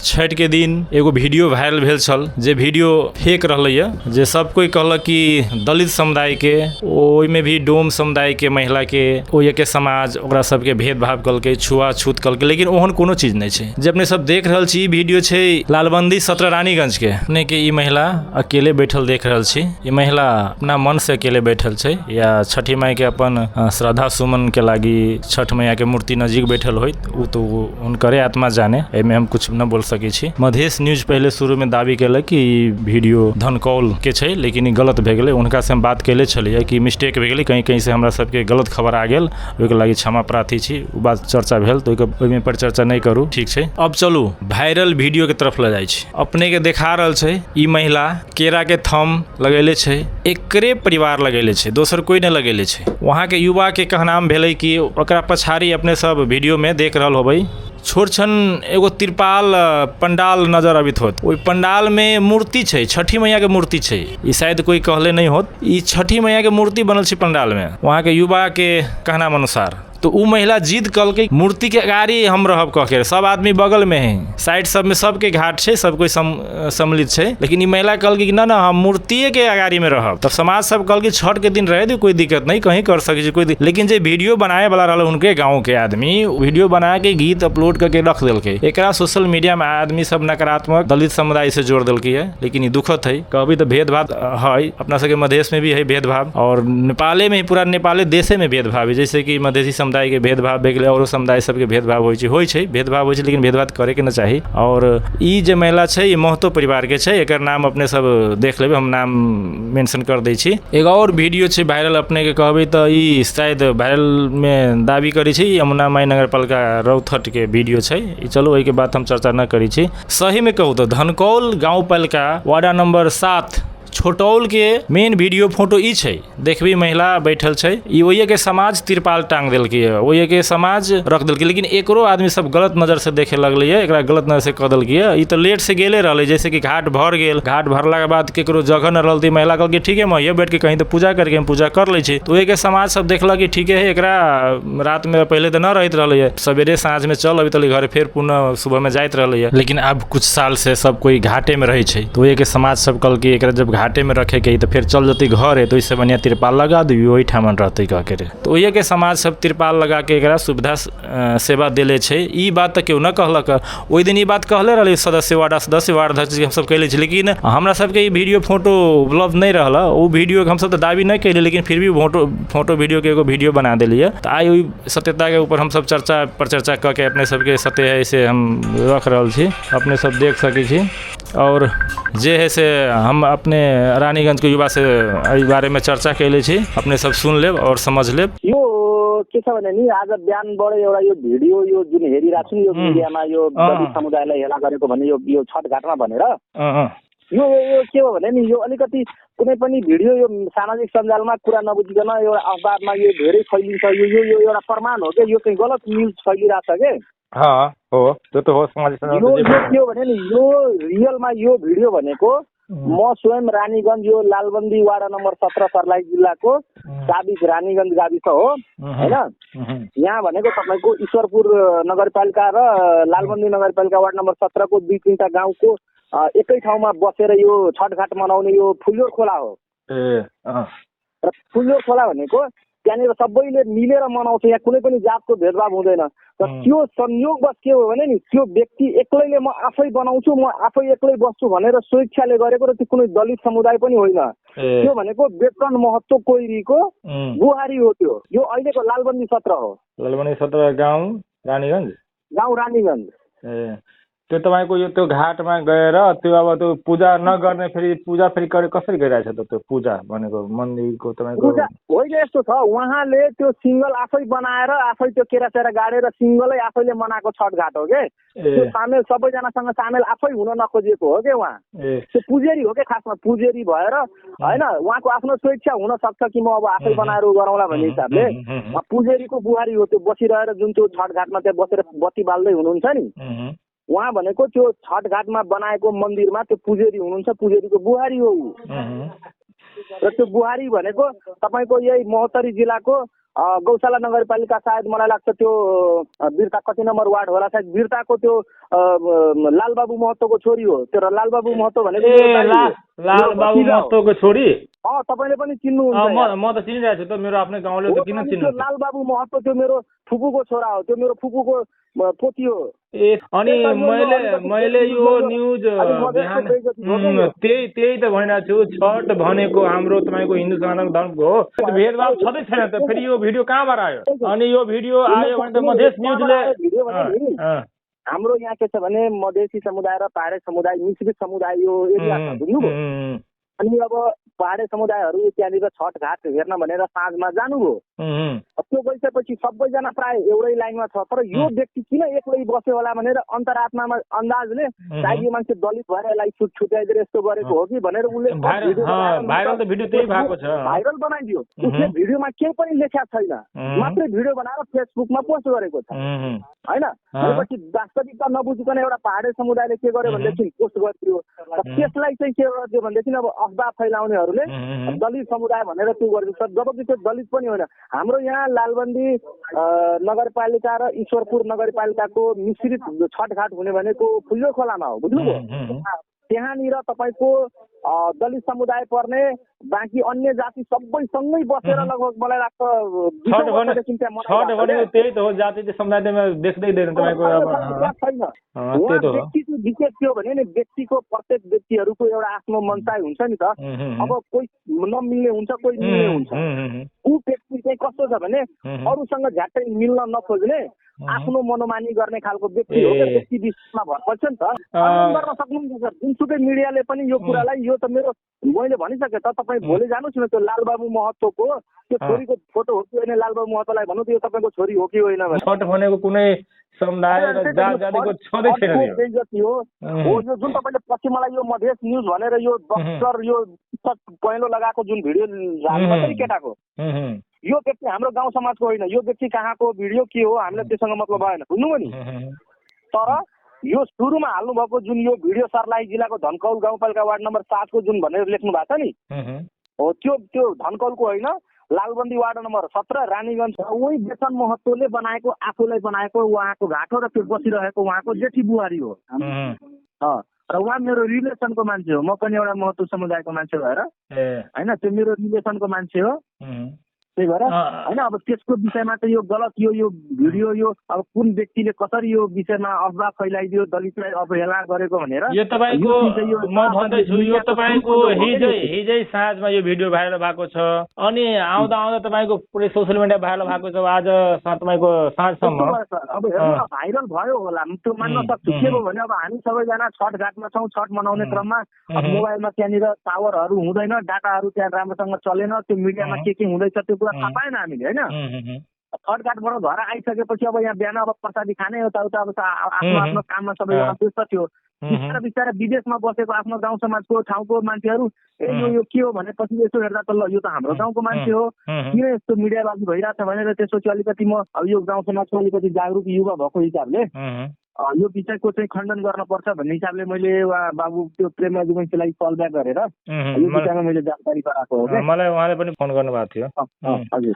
छठ के दिन एगो वीडियो वायरल भेल छल जे वीडियो फेक रहलैया जे सब कोई कहलक कि दलित समुदाय के ओइमे भी डोम समुदाय के महिला के ओए के समाज ओकरा सबके भेदभाव कलके छुआछूत कलके, लेकिन ओहन कोनो चीज नहीं छै। जे अपने सब देख रहल छी वीडियो छै लालबंदी 17 रानीगंज के। अपने के ई महिला अकेले बैठल देख रहल छी। ई महिला अपना मन से अकेले बैठल छै या छठी माई के अपन श्रद्धा सुमन के लागी छठ मैया के मूर्ति नजदीक बैठल होइत उ तो उनकरे आत्मा जाने, एमे हम कुछ न बोल सकै छी। मधेश न्यूज पहले शुरू में दावी केलक कि वीडियो धनकौल के छै, लेकिन ई गलत भे गेलै। उनका से हम बात कैले छलिए कि मिस्टेक भे गेलै, कहीं कहीं से हमरा सबके गलत खबर आ गेल, ओइके लागी क्षमा प्रार्थी छी। उ बात चर्चा भेल तो ओइमे पर चर्चा नहीं करू, ठीक छै। अब चलू वायरल वीडियो के तरफ ले जाइ छी। अपने के देखा रहल छै ई महिला केरा के थम लगेले छै, एकरे परिवार लगेले छै, दोसर कोई नहीं लगेले छै। वहाँ के युवा के कहनाम भेलै कि ओकरा पछाड़ी अपने सब वीडियो में देख रहल होबै छोट छन एगो तिरपाल पंडाल नजर अबित होत। ओइ पंडाल में मूर्ति छै, छठी मैया के मूर्ति छै। ई शायद कोई कहले नहीं होत, ई छठी मैया के मूर्ति बनल छै पंडाल में वहाँ के युवा के कहनाम अनुसार। तो उ महिला जिद कल के मूर्ति के अगाड़ी हम रहब कह के, सब आदमी बगल में है, साइड सब में सबके घाट छै, सब कोई सम्मिलित छै, लेकिन ई महिला कल कि ना हम मूर्तिये के अगाड़ी में रहब। तब समाज सब कल कि छठ के दिन रहे दे, कोई दिक्कत नहीं, कहीं कर सके कोई। लेकिन जे वीडियो बनाए वाला रहल उनके गाँव के आदमी वीडियो बना के गीत अपलोड करके रख देलके। एकरा सोशल मीडिया में आदमी सब नकारात्मक दलित समुदाय से जोड़ देलके है, लेकिन ई दुखद है। कहबी तो भेदभाव है, अपना सबके मधेश में भी है भेदभाव, और नेपाले में पूरा नेपाले देशे में भेदभाव है। जैसे कि मधेसी समुदाय के भेदभाव भे गेलै, औरो समुदाय सबके भेदभाव होइ छै भेदभाव होइ छै, लेकिन भेदभाव करे के न चाही। और ई जे महिला छै ई महतो परिवार के छै, एकर नाम अपने सब देख लेबै, हम नाम मेंशन कर दै छी। एगो और वीडियो छै वायरल, अपने के कहबै त ई शायद वायरल में दावी करै छै यमुना माई नगरपालिका रौथट के वीडियो छै। ई चलो एहि के बात हम चर्चा न करै छी। सही में कहू तो धनकौल गाउँपालिका वार्ड नंबर 7 छोटौल के मेन वीडियो फोटो ई छै। देखबी महिला बैठल छै, ई ओये के समाज तिरपाल टांग देलकै है, ओये के समाज रख देलकै, लेकिन एकरो आदमी सब गलत नजर से देखे लगलै है, एकरा गलत नजर से कह देलकै है। ई तो लेट से गेले रहलै, जैसे कि घाट भर गेल, घाट भरला के बाद केकरो जगह न रहल, महिला कहलकै ठीक है मैं बैठ के कहीं तो पूजा करके हम पूजा कर लै छी। तो ओये के समाज सब देखलक कि ठीक है एकरा रात में पहले तो न रहत रहलै है, सवेरे साँझ में चल अभी तक घर फिर पुनः सुबह में जाइत रहलै है, लेकिन अब कुछ साल से सब कोई घाटे में रहै छै। तो ओये के समाज सब कहलकै एकरा जब घाटे में रखे के तो फिर चल जती घर है, तो इससे बढ़िया तिरपाल लगा दी वही ठामन रहते कह के। तो ओये के समाज सब तिरपाल लगा के एकरा सुविधा सेवा देले छै। ई बात तो क्यों न कहलक, ओई दिन ई बात कहले रहले सदस्य वार्ड अध्यक्ष हम सब कहले छी, लेकिन हमरा सबके ई वीडियो फोटो उपलब्ध नहीं रहल। वो वीडियो हम सब तो दावी नहीं कैले, लेकिन फिर भी फोटो वीडियो के एगो वीडियो बना देलिए। तो आई ओई सत्यता के ऊपर हम सब चर्चा पर चर्चा कह के अपने सबके सत्य है इसे हम रख रहल छी, अपने सब देख सकै छी। और जे है से हम अपने रानीगंज के युवा से एहि बारे में चर्चा कैले छी, अपने सब सुन लेब और समझ लेब। यो के छ भने नि आज बिहानबाट एउटा यो भिडियो यो जुन हेरिरहेको छु यो मिडियामा यो दलित समुदायलाई हेला गरेको भन्ने यो छठ घाटमा भनेर यो के हो भने नि यो अलिकति कुनै पनि भिडियो यो सामाजिक सञ्जालमा कुरा नबुझिकन एउटा अखबारमा यो धेरै फैलिन्छ, यो एउटा प्रमाण हो के यो चाहिँ गलत न्यूज फैलिरहेछ के। हो त्यो त हो समाजिक सञ्जाल। यो के हो भने नि यो रियलमा यो भिडियो भनेको म स्वयं रानीगंज यो लालबन्दी वार्ड नम्बर 17 सर्लाही जिल्लाको गाविस रानीगंज गाविस हो हैन। यहाँ भनेको तपाईको ईश्वरपुर नगरपालिका र लालबन्दी नगरपालिका वार्ड नम्बर 17 को 2-3टा गाउँको एकै ठाउँमा बसेर यो छठ घाट मनाउने यो फुल्योर खोला हो। र फुल्योर खोला भनेको त्यहाँनिर सबैले मिलेर मनाउँछ, यहाँ कुनै पनि जातको भेदभाव हुँदैन। र त्यो संयोगवश के हो भने नि त्यो व्यक्ति एक्लैले म आफै बनाउँछु म आफै एक्लै बस्छु भनेर स्वेच्छाले गरेको र त्यो कुनै दलित समुदाय पनि होइन। त्यो भनेको बेतन महत्व कोइरीको बुहारी हो। त्यो यो अहिलेको लालबन्दी 17 हो। लालबन्दी 17 गाउँ रानीगंज। त्यो तपाईको यो त्यो घाटमा गएर त्यो अब त्यो पूजा नगर्ने पूजा कसरी गरिरहेछ त? त्यो पूजा भनेको मन्दिरको तपाईको पूजा होइन, यस्तो छ उहाँले त्यो सिंगल आफै बनाएर आफै त्यो केरासेरा गाडेर सिंगलै आफैले मनाएको छठ घाट हो के। त्यो सामेल सबैजनासँग सामेल आफै हुन नखोजेको हो के। उहाँ त्यो पुजेरी हो के, खासमा पुजेरी भएर होइन उहाँको आफ्नो स्वेच्छा हुन सक्छ कि म अब आफै बनाएर गरौँला भन्ने हिसाबले पुजेरीको बुहारी हो। त्यो बसिरहेर जुन त्यो छठ घाटमा त्यहाँ बसेर बत्ती बाल्दै हुनुहुन्छ नि उहाँ भनेको त्यो छठ घाटमा बनाएको मन्दिरमा त्यो पुजेरी हुनुहुन्छ, पुजेरीको बुहारी हो। र त्यो बुहारी भनेको तपाईको यही महोत्तरी जिल्लाको गौशाला नगरपालिका सायद मलाई लाग्छ त्यो बिरता कति नम्बर वार्ड होला सायद बिरताको त्यो लालबाबु महतोको छोरी हो त्यो लालबाबु महतो भनेको लालबाबु महतोको छोरी तपाईले पनि चिन्नुहुन्छ म त चिनिरहेको छु त मेरो आफ्नै गाउँले त किन चिन्नु लालबाबु महतो त्यो मेरो फुपूको छोरा हो त्यो मेरो फुपूको पोती हो ए अनि मैले यो न्युज त्यही त भनिरहेको छु छठ भनेको हाम्रो तपाईँको हिन्दू सनातन धर्मको हो भेदभाव छँदै छैन त फेरि यो भिडियो कहाँबाट आयो अनि यो भिडियो आयो भने त मधेस न्युजले हाम्रो यहाँ के छ भने मधेसी समुदाय र पहाडे समुदाय मिश्रित समुदाय यो एरिया छ बुझ्नुभयो अनि अब पहाडे समुदायहरू त्यहाँनिर छठ घाट हेर्न भनेर साँझमा जानुभयो त्यो गइसकेपछि सबैजना प्राय एउटै लाइनमा छ तर यो व्यक्ति किन एक्लै बस्यो होला भनेर अन्तरात्मामा अन्दाजले सायद यो मान्छे दलित भएर यसलाई छुट्याइदिएर यस्तो गरेको हो कि भनेर उसले भाइरल त भिडियो त्यही भएको छ भाइरल बनाइदियो उसले भिडियोमा केही पनि लेखेको छैन मात्रै भिडियो बनाएर फेसबुकमा पोस्ट गरेको छ हैन त्यसपछि वास्तविकता नबुझिकन एउटा पहाडे समुदायले के गर्यो भनेदेखि पोस्ट गरिदियो त्यसलाई चाहिँ के गरिदियो भनेदेखि अब अफवाह फैलाउनेहरूले दलित समुदाय भनेर त्यो गरिदिन्छ जबकि त्यो दलित पनि होइन हाम्रो यहाँ लालबन्दी नगरपालिका र ईश्वरपुर नगरपालिकाको मिश्रित छठघाट हुने भनेको फुल्यो खोलामा हो बुझ्नुभयो त्यहाँनिर तपाईँको दलित समुदाय पर्ने बाँकी अन्य जाति सबै सँगै बसेर लगभग मलाई लाग्छ त्यही त हो जाति समुदायमा देख्दै तपाईँको छैन व्यक्तिको विशेष के हो भने नि व्यक्तिको प्रत्येक व्यक्तिहरूको एउटा आफ्नो मनसाय हुन्छ नि त अब कोही नमिल्ने हुन्छ कोही मिल्ने हुन्छ ऊ व्यक्ति चाहिँ कस्तो छ भने अरूसँग झ्याट्टै मिल्न नखोज्ने आफ्नो मनोमानी गर्ने खालको व्यक्ति हो व्यक्ति विशेषमा भर पर्छ नि त गर्न सक्नुहुन्छ सर जुनसुकै मिडियाले पनि यो कुरालाई यो त मेरो मैले भनिसकेँ त तपाईँ भोलि जानुहोस् न त्यो लालबाबु महतोको त्यो छोरीको फोटो हो कि होइन लालबाबु महतोलाई भन्नु त्यो तपाईँको छोरी हो कि होइन भनेको कुनै समुदाय र जातिको छँदै छैन यो जुन तपाईँले पछि मलाई यो मधेस न्युज भनेर यो डक्टर यो पहेँलो लगाएको जुन भिडियो केटाको यो व्यक्ति हाम्रो गाउँ समाजको होइन यो व्यक्ति कहाँको भिडियो के हो हामीलाई त्योसँग मतलब भएन बुझ्नुभयो नि तर यो सुरुमा हाल्नुभएको जुन यो भिडियो सर्लाही जिल्लाको धनकौल गाउँपालिका वार्ड नम्बर 7 को जुन भनेर लेख्नु भएको छ नि हो त्यो धनकौलको होइन लालबन्दी वार्ड नम्बर 17 रानीगञ्ज उही बेचन महतोले बनाएको आफूलाई बनाएको उहाँको घाटो र त्यो बसिरहेको उहाँको जेठी बुहारी हो र उहाँ मेरो रिलेसनको मान्छे हो म पनि एउटा महतो समुदायको मान्छे भएर होइन त्यो मेरो रिलेसनको मान्छे हो त्यही भएर होइन अब त्यसको विषयमा त यो गलत यो भिडियो यो अब कुन व्यक्तिले कसरी यो विषयमा अफवाह फैलाइदियो दलितलाई अवहेला गरेको भनेर यो तपाईँको म भन्दैछु यो तपाईँको हिजै साँझमा यो भिडियो भाइरल भएको छ अनि आउँदा तपाईँको पुरै सोसियल मिडिया भाइरल भएको छ आज तपाईँको साँझसम्म अब हेर्नु भाइरल भयो होला त्यो मान्न सक्छु के हो भने अब हामी सबैजना छठ घाटमा छौँ छठ मनाउने क्रममा मोबाइलमा त्यहाँनिर टावरहरू हुँदैन डाटाहरू त्यहाँ राम्रोसँग चलेन त्यो मिडियामा के हुँदैछ त्यो थाहा पाएन हामीले होइन छठघाटबाट घर आइसकेपछि अब यहाँ बिहान अब प्रसादी खाने यताउता अब आफ्नो आफ्नो काममा सबैजना व्यस्त थियो बिस्तारै विदेशमा बसेको आफ्नो गाउँ समाजको ठाउँको मान्छेहरू यो के हो भनेपछि यसो हेर्दा त ल यो त हाम्रो गाउँको मान्छे हो किन यस्तो मिडियाबाजी भइरहेछ भनेर त्यसपछि अलिकति म अब यो गाउँ समाजको अलिकति जागरुक युवा भएको हिसाबले यो विषयको चाहिँ खण्डन गर्न पर्छ भन्ने हिसाबले मैले बाबु त्यो प्रेम एजुकेन्सीलाई कल ब्याक गरेर यो विषयमा मैले जानकारी गराएको हो मलाई उहाँले पनि फोन गर्नुभएको थियो हजुर